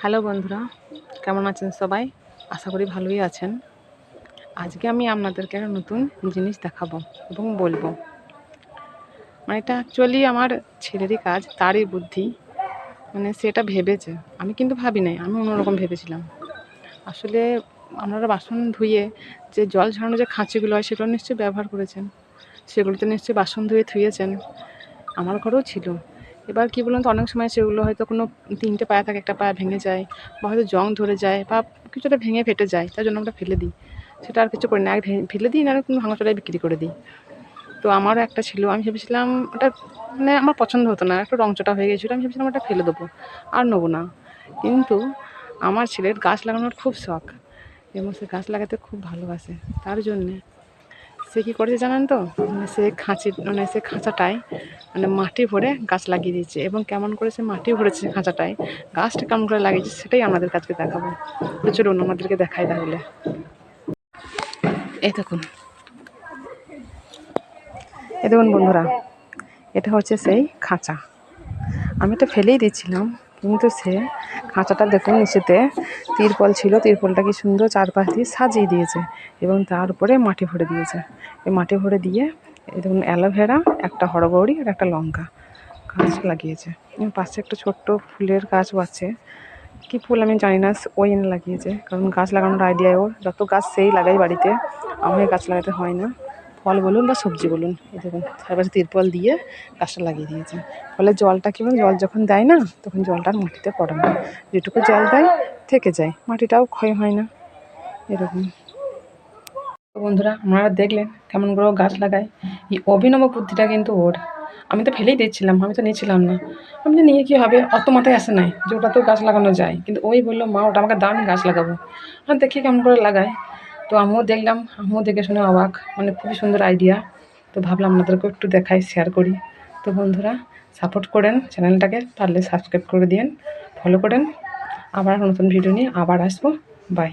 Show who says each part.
Speaker 1: Hello বন্ধুরা, কেমন আছেন সবাই? আশা করি ভালোই আছেন। আজকে আমি আপনাদেরকে একটা নতুন জিনিস দেখাবো এবং বলবো। এটা অ্যাকচুয়ালি আমার ছেলেরই কাজ, তারই বুদ্ধি। সেটা ভেবেছে, আমি কিন্তু ভাবি নাই, আমি অন্যরকম ভেবেছিলাম। আসলে আপনারা বাসন ধুয়ে যে জল ঝরানো যে খাঁচিগুলো হয় সেগুলো নিশ্চয়ই ব্যবহার করেছেন, সেগুলোতে নিশ্চয়ই বাসন ধুয়ে ধুয়েছেন। আমার ঘরেও ছিল। এবার কী বলুন তো, অনেক সময় সেগুলো হয়তো কোনো 3টে পায়া থাকে, একটা পায়া ভেঙে যায় বা হয়তো জং ধরে যায় বা কিছু একটা ভেঙে ফেটে যায়, তার জন্য আমরা ফেলে দিই। সেটা আর কিছু করি না, ফেলে দিই, না কোনো ভাঙাচোরায় বিক্রি করে দিই। তো আমারও একটা ছিল, আমি ভেবেছিলাম ওটা আমার পছন্দ হতো না, একটু রংচটা হয়ে গেছিলো, আমি ভেবেছিলাম ওটা ফেলে দেবো, আর নেবো না। কিন্তু আমার ছেলের গাছ লাগানোর খুব শখ এবং সে গাছ লাগাতে খুব ভালোবাসে। তার জন্যে সে কী করেছে জানেন তো, সে খাঁচাটায় মাটি ভরে গাছ লাগিয়ে দিয়েছে। এবং কেমন করে সে মাটি ভরেছে খাঁচাটায়, গাছটা কেমন করে লাগিয়েছে সেটাই আমাদের কাছকে দেখাবো। তো চলুন আমাদেরকে দেখাই তাহলে। এই দেখুন বন্ধুরা, এটা হচ্ছে সেই খাঁচা। আমি এটা ফেলেই দিচ্ছিলাম, কিন্তু সে খাঁচাটা দেখুন, নিচেতে তিরপল ছিল, তিরপলটা কি সুন্দর চারপাশ দিয়ে সাজিয়ে দিয়েছে এবং তার উপরে মাটি ভরে দিয়েছে। এই মাটি ভরে দিয়ে এই দেখুন অ্যালোভেরা, একটা হরগৌরি আর একটা লঙ্কা গাছ লাগিয়েছে। পাশে একটা ছোট্ট ফুলের গাছও আছে, কী ফুল আমি জানি না, ওই এনে লাগিয়েছে। কারণ গাছ লাগানোর আইডিয়ায় ওর, যত গাছ সেই লাগাই বাড়িতে, আমাকে গাছ লাগাতে হয় না, ফল বলুন বা সবজি বলুন। এই দেখুন চারপাশে তিরপল দিয়ে গাছটা লাগিয়ে দিয়েছে। ফলে জলটা কী বলুন, জল যখন দেয় না তখন জলটা আর মাটিতে পড়ে না, যেটুকু জল দেয় থেকে যায়, মাটিটাও ক্ষয় হয় না। এরকম। তো বন্ধুরা, আপনারা দেখলেন কেমন করে ও গাছ লাগায়। এই অভিনব বুদ্ধিটা কিন্তু ওর। আমি তো ফেলেই দিচ্ছিলাম, আমি তো নিয়েছিলাম না। আমি যে নিয়ে কী হবে, অত মাথায় আসে নাই যে ওটা তো গাছ লাগানো যায়। কিন্তু ওই বললো, মা ওটা আমাকে দাও, আমি গাছ লাগাবো। আর দেখি কেমন করে লাগায়। তো আমিও দেখলাম, আমিও দেখে শুনে অবাক, খুবই সুন্দর আইডিয়া। তো ভাবলাম আপনাদেরকেও একটু দেখাই, শেয়ার করি। তো বন্ধুরা, সাপোর্ট করেন চ্যানেলটাকে, পারলে সাবস্ক্রাইব করে দিন, ফলো করেন। আবার নতুন ভিডিও নিয়ে আবার আসবো। বাই।